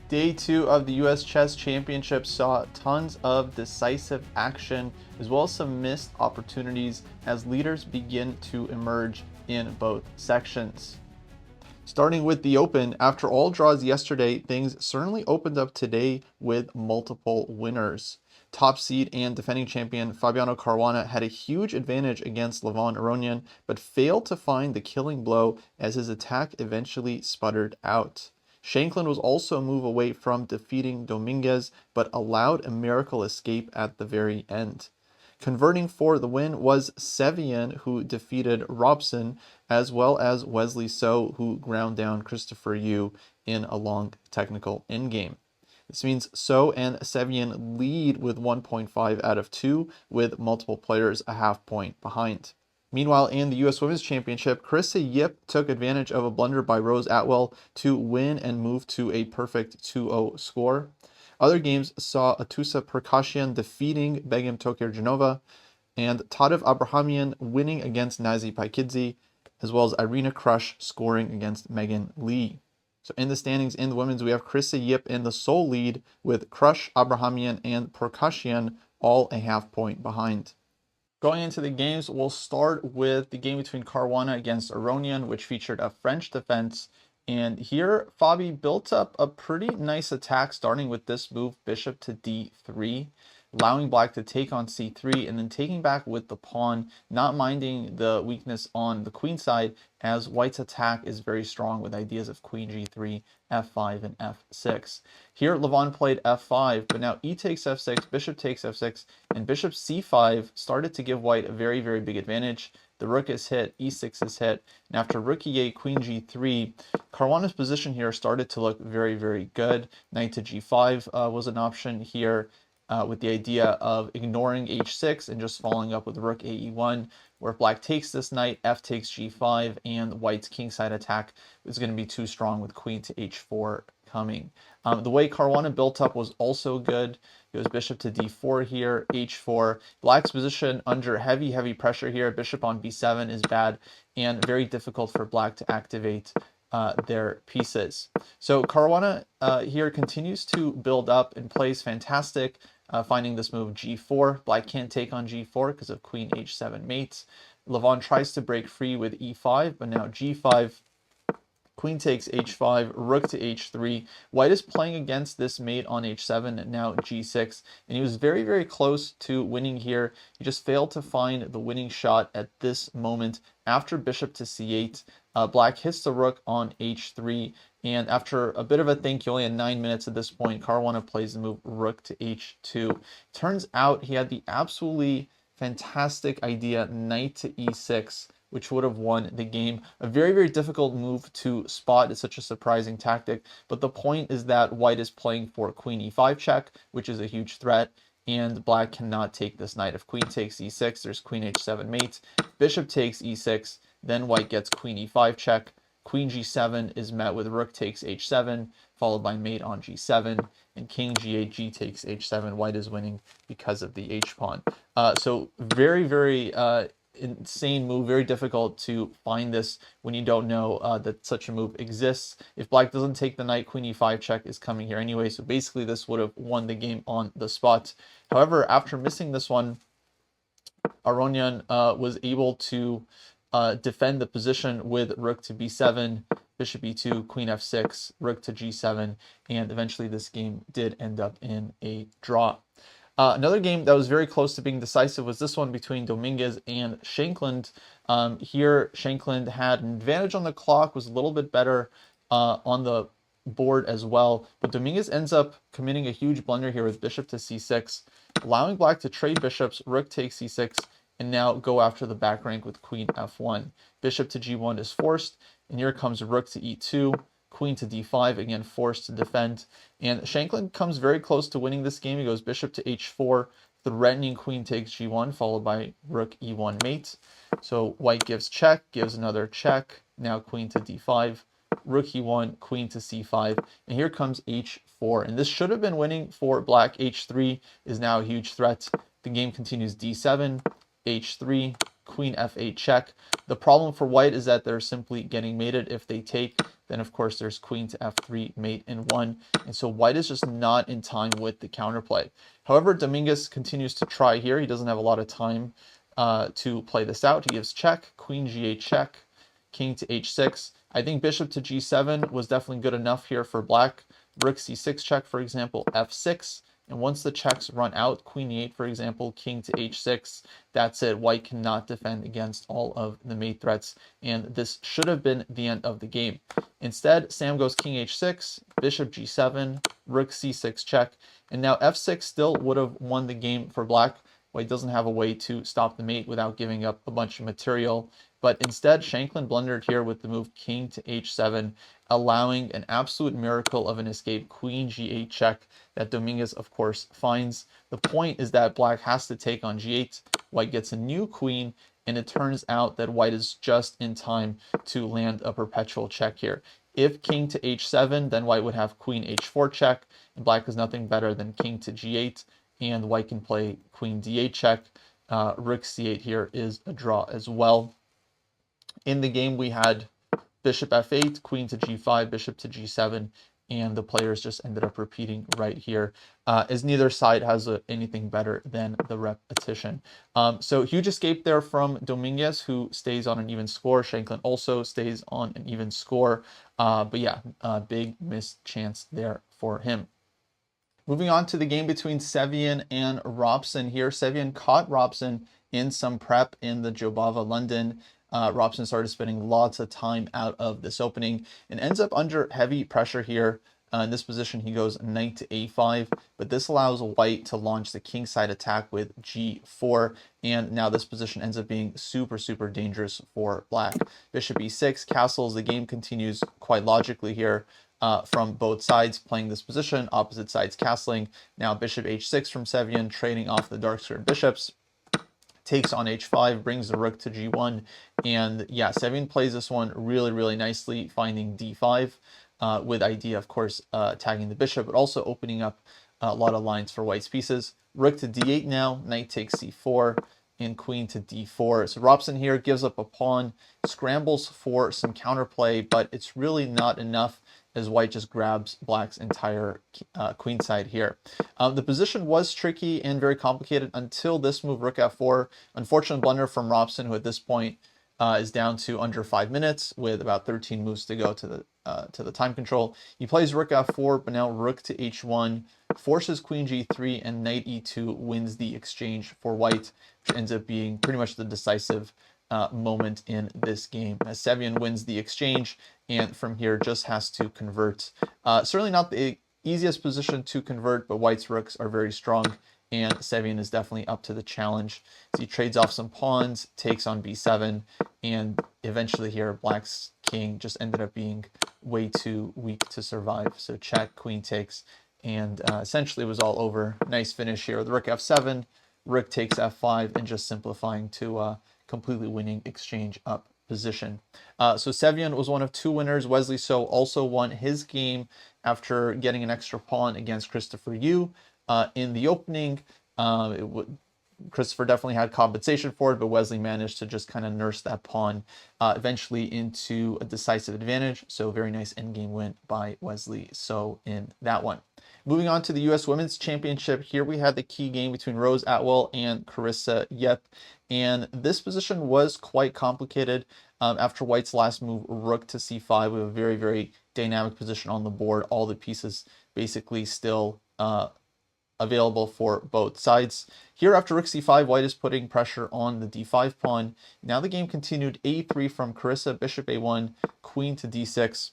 Day 2 of the US Chess Championship saw tons of decisive action as well as some missed opportunities as leaders begin to emerge in both sections. Starting with the Open, after all draws yesterday, things certainly opened up today with multiple winners. Top seed and defending champion Fabiano Caruana had a huge advantage against Levon Aronian, but failed to find the killing blow as his attack eventually sputtered out. Shankland was also a move away from defeating Dominguez, but allowed a miracle escape at the very end. Converting for the win was Sevian, who defeated Robson, as well as Wesley So, who ground down Christopher Yu in a long technical endgame. This means So and Sevian lead with 1.5 out of 2, with multiple players a half point behind. Meanwhile, in the US Women's Championship, Carissa took advantage of a blunder by Rose Atwell to win and move to a perfect 2-0 score. Other games saw Atousa Pourkashiyan defeating Begim Tokhirjonova and Abhimanyu winning against Nazi Paikidze, as well as Irina Krush scoring against Megan Lee. So in the standings in the women's, we have Carissa in the sole lead with Krush, Abhimanyu, and Pourkashiyan all a half point behind. Going into the games, we'll start with the game between Caruana against Aronian, which featured a French defense. And here, Fabi built up a pretty nice attack, starting with this move, bishop to d3, allowing black to take on c3, and then taking back with the pawn, not minding the weakness on the queen side, as white's attack is very strong with ideas of queen g3, f5, and f6. Here, Levon played f5, but now e takes f6, bishop takes f6, and bishop c5 started to give white a very, very big advantage. The rook is hit, e6 is hit, and after rook e8, queen g3, Caruana's position here started to look very, very good. Knight to g5 was an option here, with the idea of ignoring h6 and just following up with rook ae1, where if black takes this knight, f takes g5, and white's kingside attack is going to be too strong with queen to h4 coming. The way Caruana built up was also good. It was bishop to d4 here, h4. Black's position under heavy, heavy pressure here. Bishop on b7 is bad and very difficult for black to activate their pieces. So Caruana here continues to build up and plays fantastic, finding this move g4. Black can't take on g4 because of queen h7 mates. Levon tries to break free with e5, but now g5. Queen takes h5, rook to h3. White is playing against this mate on h7, and now g6. And he was very, very close to winning here. He just failed to find the winning shot at this moment. After bishop to c8, black hits the rook on h3. And after a bit of a think, you only had 9 minutes at this point, Caruana plays the move rook to h2. Turns out he had the absolutely fantastic idea, knight to e6, which would have won the game. A very, very difficult move to spot. It's such a surprising tactic. But the point is that white is playing for queen e5 check, which is a huge threat, and black cannot take this knight. If queen takes e6, there's queen h7 mate. Bishop takes e6, then white gets queen e5 check. Queen g7 is met with rook takes h7, followed by mate on g7, and king g8, g takes h7. White is winning because of the h-pawn. So very, very insane move, very difficult to find this when you don't know that such a move exists. If black doesn't take the knight, queen e5 check is coming here anyway, so basically this would have won the game on the spot. However, after missing this one, Aronian was able to defend the position with rook to b7, bishop e2, queen f6, rook to g7, and eventually this game did end up in a draw. Another game that was very close to being decisive was this one between Dominguez and Shankland. Here, Shankland had an advantage on the clock, was a little bit better on the board as well, but Dominguez ends up committing a huge blunder here with bishop to c6, allowing black to trade bishops, rook takes c6, and now go after the back rank with queen f1. Bishop to g1 is forced, and here comes rook to e2, queen to d5, again forced to defend. And Shankland comes very close to winning this game. He goes bishop to h4, threatening queen takes g1, followed by rook e1 mate. So white gives check, gives another check, now queen to d5, rook e1, queen to c5, and here comes h4. And this should have been winning for black. H3 is now a huge threat. The game continues d7, h3, queen f8 check. The problem for white is that they're simply getting mated. If they take, then of course there's queen to f3, mate in 1. And so white is just not in time with the counterplay. However, Dominguez continues to try here. He doesn't have a lot of time to play this out. He gives check, queen g8 check, king to h6. I think bishop to g7 was definitely good enough here for black. Rook c6 check, for example, f6. And once the checks run out, queen e8, for example, king to h6, that's it. White cannot defend against all of the mate threats, and this should have been the end of the game. Instead, Sam goes king h6, bishop g7, rook c6 check, and now f6 still would have won the game for black. White doesn't have a way to stop the mate without giving up a bunch of material, but instead, Shankland blundered here with the move king to h7, allowing an absolute miracle of an escape, queen g8 check, that Dominguez, of course, finds. The point is that black has to take on g8, white gets a new queen, and it turns out that white is just in time to land a perpetual check here. If king to h7, then white would have queen h4 check, and black is nothing better than king to g8, and white can play queen d8 check. Rook c8 here is a draw as well. In the game, we had bishop f8, queen to g5, bishop to g7, and the players just ended up repeating right here, as neither side has anything better than the repetition. So huge escape there from Dominguez, who stays on an even score. Shankland also stays on an even score. But yeah, big missed chance there for him. Moving on to the game between Sevian and Robson here. Sevian caught Robson in some prep in the Jobava London. Robson started spending lots of time out of this opening and ends up under heavy pressure here. In this position, he goes knight to a5, but this allows white to launch the kingside attack with g4, and now this position ends up being super, super dangerous for black. Bishop e6 castles. The game continues quite logically here from both sides playing this position, opposite sides castling. Now bishop h6 from Sevian, trading off the dark squared bishops. Takes on h5, brings the rook to g1, and yeah, Sevian plays this one really, really nicely, finding d5 with idea, of course, tagging the bishop, but also opening up a lot of lines for white's pieces. Rook to d8 now, knight takes c4, and queen to d4. So Robson here gives up a pawn, scrambles for some counterplay, but it's really not enough, as white just grabs black's entire queenside here. The position was tricky and very complicated until this move, rook f4. Unfortunate blunder from Robson, who at this point is down to under 5 minutes with about 13 moves to go to the time control. He plays rook f4, but now rook to h1, forces queen g3, and knight e2 wins the exchange for white, which ends up being pretty much the decisive moment in this game, as Sevian wins the exchange, and from here just has to convert. Certainly not the easiest position to convert, but white's rooks are very strong, and Sevian is definitely up to the challenge. So he trades off some pawns, takes on b7, and eventually here black's king just ended up being way too weak to survive. So check, queen takes, and essentially it was all over. Nice finish here with rook f7, rook takes f5, and just simplifying to completely winning exchange up position. So Sevian was one of 2 winners. Wesley So also won his game after getting an extra pawn against Christopher Yu in the opening. Christopher definitely had compensation for it, but Wesley managed to just kind of nurse that pawn eventually into a decisive advantage. So very nice endgame win by Wesley So in that one. Moving on to the U.S. Women's Championship, here we had the key game between Rose Atwell and Carissa Yep. And this position was quite complicated. After white's last move, rook to c5, we have a very, very dynamic position on the board. All the pieces basically still available for both sides. Here after rook c5, white is putting pressure on the d5 pawn. Now the game continued a3 from Carissa, bishop a1, queen to d6.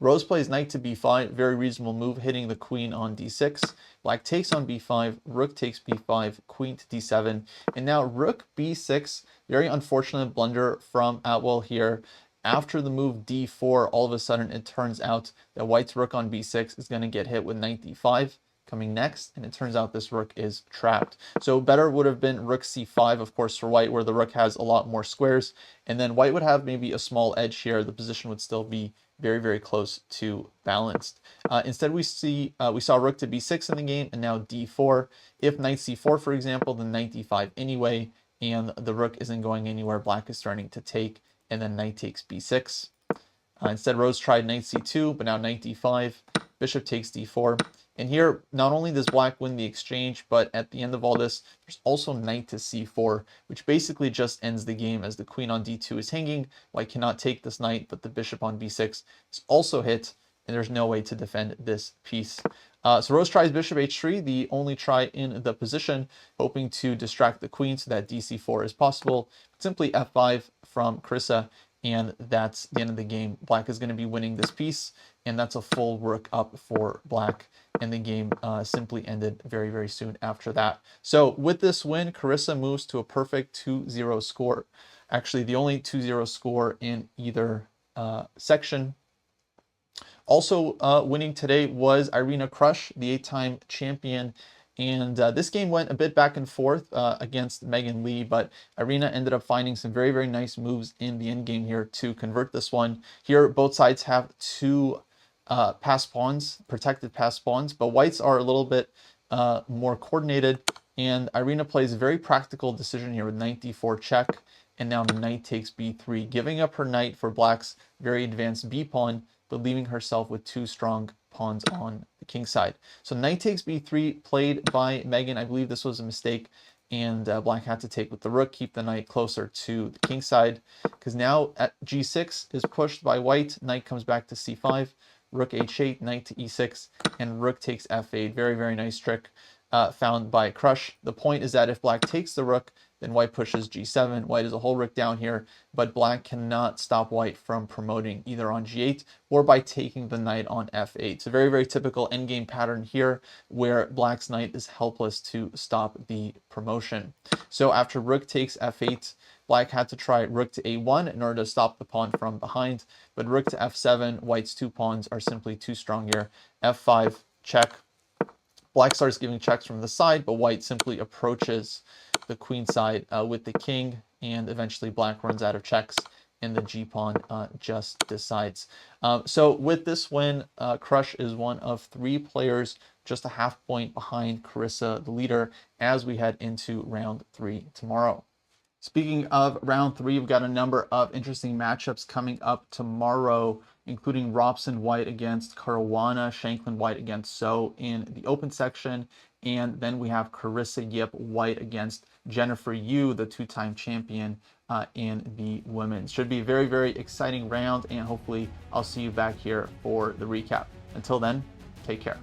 Rose plays knight to b5, very reasonable move, hitting the queen on d6. Black takes on b5, rook takes b5, queen to d7, and now rook b6. Very unfortunate blunder from Atwell here. After the move d4, all of a sudden it turns out that white's rook on b6 is going to get hit with knight d5 coming next, and it turns out this rook is trapped. So better would have been rook c5, of course, for white, where the rook has a lot more squares, and then white would have maybe a small edge here. The position would still be very, very close to balanced. Instead, we saw rook to b6 in the game, and now d4. If knight c4, for example, then knight d5 anyway, and the rook isn't going anywhere. Black is starting to take, and then knight takes b6. Instead, Rose tried knight c2, but now knight d5, bishop takes d4. And here, not only does black win the exchange, but at the end of all this, there's also knight to c4, which basically just ends the game as the queen on d2 is hanging. White cannot take this knight, but the bishop on b6 is also hit, and there's no way to defend this piece. So Rose tries bishop h3, the only try in the position, hoping to distract the queen so that dc4 is possible. Simply f5 from Karissa, and that's the end of the game. Black is going to be winning this piece, and that's a full rook up for black, and the game simply ended very, very soon after that. So with this win, Karissa moves to a perfect 2-0 score. Actually, the only 2-0 score in either section. Also winning today was Irina Krush, the 8-time champion. And this game went a bit back and forth against Megan Lee, but Irina ended up finding some very, very nice moves in the endgame here to convert this one. Here, both sides have two pass pawns, protected pass pawns, but whites are a little bit more coordinated. And Irina plays a very practical decision here with knight d4 check, and now knight takes b3, giving up her knight for black's very advanced b pawn, but leaving herself with two strong pawns on the king side. So knight takes b3 played by Megan. I believe this was a mistake, and black had to take with the rook, keep the knight closer to the king side, because now at g6 is pushed by white. Knight comes back to c5, rook h8, knight to e6, and rook takes f8. Very, very nice trick found by Krush. The point is that if black takes the rook, then white pushes g7. White is a whole rook down here, but black cannot stop white from promoting either on g8 or by taking the knight on f8. It's a very, very typical endgame pattern here where black's knight is helpless to stop the promotion. So after rook takes f8, black had to try rook to a1 in order to stop the pawn from behind, but rook to f7, white's two pawns are simply too strong here. f5, check. Black starts giving checks from the side, but white simply approaches the queen side with the king, and eventually black runs out of checks, and the g-pawn just decides. So with this win, Krush is one of 3 players, just a half point behind Karissa, the leader, as we head into round 3 tomorrow. Speaking of round 3, we've got a number of interesting matchups coming up tomorrow, including Robson White against Caruana, Shankland White against So in the open section, and then we have Carissa Yip White against Jennifer Yu, the 2-time champion in the women's. Should be a very, very exciting round, and hopefully I'll see you back here for the recap. Until then, take care.